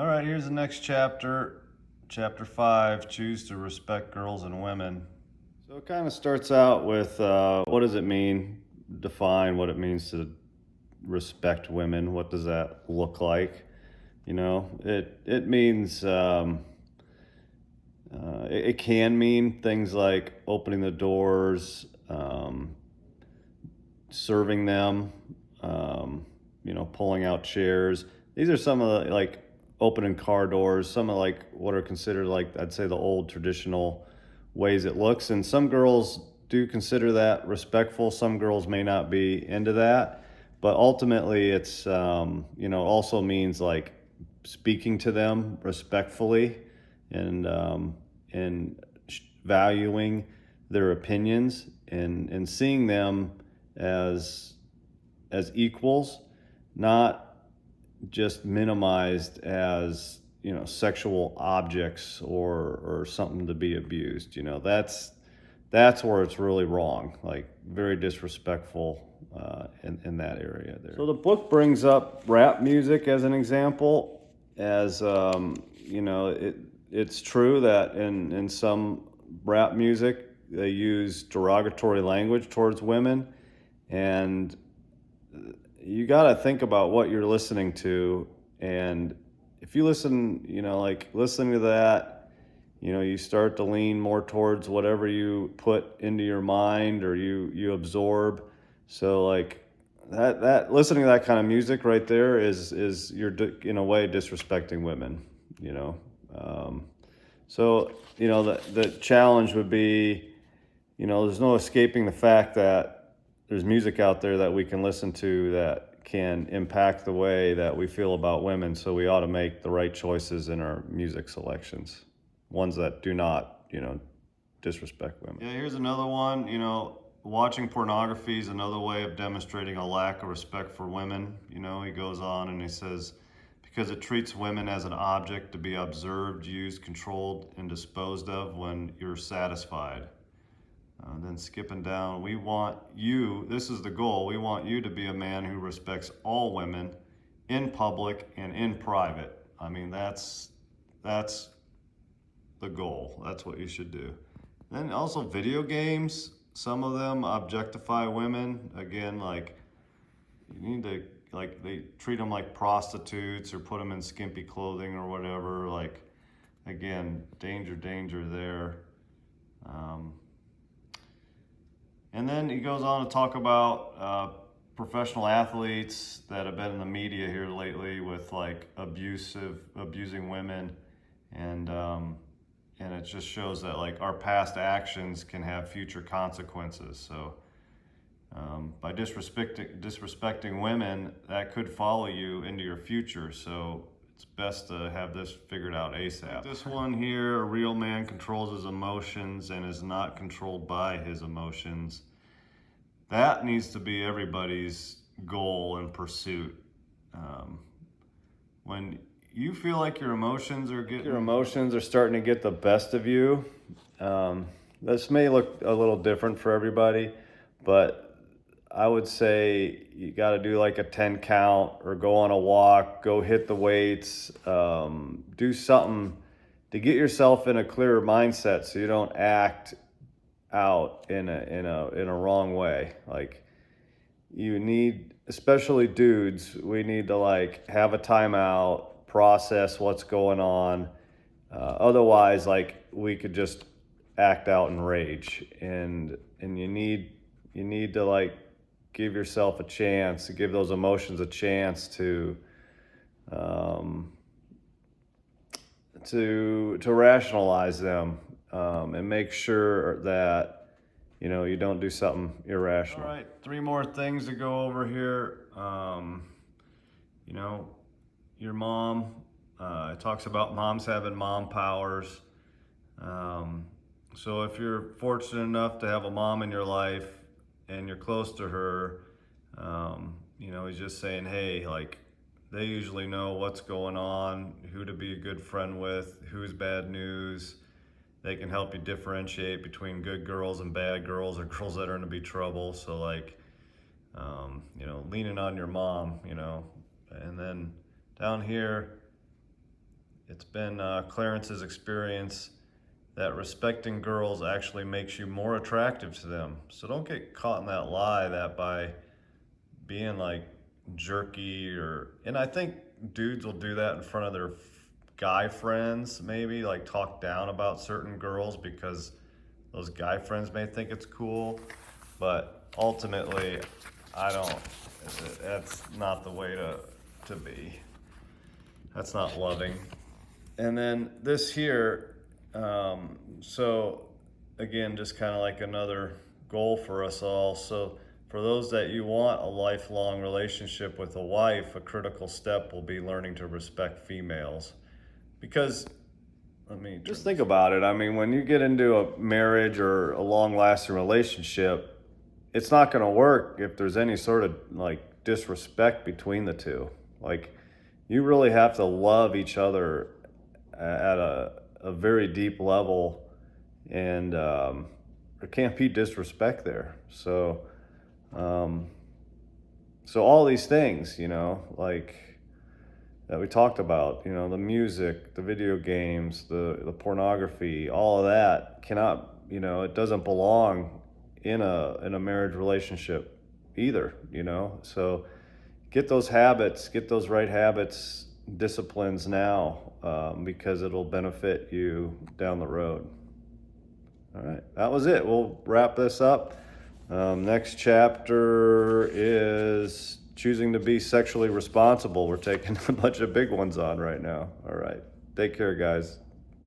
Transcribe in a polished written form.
All right, here's the next chapter. Chapter 5, choose to respect girls and women. So it kind of starts out with what does it mean? Define what it means to respect women. What does that look like? It means it can mean things like opening the doors, serving them, pulling out chairs. These are some of the like opening car doors, some of like what are considered like I'd say the old traditional ways it looks. And some girls do consider that respectful. Some girls may not be into that, but ultimately it's also means like speaking to them respectfully and valuing their opinions and seeing them as equals, not just minimized as sexual objects or something to be abused. That's where it's really wrong, like very disrespectful in that area there. So the book brings up rap music as an example, as it's true that in some rap music they use derogatory language towards women, and you got to think about what you're listening to. And if you listen, like listening to that, you start to lean more towards whatever you put into your mind or you absorb. So like that listening to that kind of music right there is you're in a way disrespecting women, so the challenge would be, there's no escaping the fact that there's music out there that we can listen to that can impact the way that we feel about women. So we ought to make the right choices in our music selections, ones that do not, disrespect women. Yeah, here's another one. Watching pornography is another way of demonstrating a lack of respect for women. He goes on and he says, because it treats women as an object to be observed, used, controlled, and disposed of when you're satisfied. Then skipping down, we want you, this is the goal, we want you to be a man who respects all women in public and in private. I mean, that's the goal. That's what you should do. Then also video games, some of them objectify women. Again, like you need to, like they treat them like prostitutes or put them in skimpy clothing or whatever. Like, again, danger there. And then he goes on to talk about professional athletes that have been in the media here lately with like abusing women, and it just shows that like our past actions can have future consequences. So by disrespecting women, that could follow you into your future. So it's best to have this figured out ASAP. This one here, a real man controls his emotions and is not controlled by his emotions. That needs to be everybody's goal and pursuit. When you feel like your emotions are starting to get the best of you, this may look a little different for everybody, but I would say you got to do like a 10 count or go on a walk, go hit the weights, do something to get yourself in a clearer mindset so you don't act out in a wrong way. Like you need, especially dudes, we need to like have a timeout, process what's going on. Otherwise, like we could just act out in rage, and you need to like give yourself a chance, to give those emotions a chance to rationalize them, and make sure that you don't do something irrational. All right, 3 more things to go over here. Your mom, it talks about moms having mom powers. So if you're fortunate enough to have a mom in your life and you're close to her, he's just saying, hey, like they usually know what's going on, who to be a good friend with, who's bad news. They can help you differentiate between good girls and bad girls, or girls that are gonna be trouble. So like, leaning on your mom, and then down here, it's been Clarence's experience that respecting girls actually makes you more attractive to them. So don't get caught in that lie that by being like jerky and I think dudes will do that in front of their guy friends, maybe like talk down about certain girls because those guy friends may think it's cool, but ultimately that's not the way to be. That's not loving. And then this here, so again, just kind of like another goal for us all. So for those that you want a lifelong relationship with a wife, a critical step will be learning to respect females. Because, I mean, just think about it. I mean, when you get into a marriage or a long-lasting relationship, it's not going to work if there's any sort of like disrespect between the two. Like, you really have to love each other at a very deep level, and there can't be disrespect there. So all these things, like that we talked about, the music, the video games, the pornography, all of that cannot, it doesn't belong in a marriage relationship either, So get those right habits, disciplines now, because it'll benefit you down the road. All right, that was it. We'll wrap this up. Next chapter is choosing to be sexually responsible. We're taking a bunch of big ones on right now. All right, take care, guys.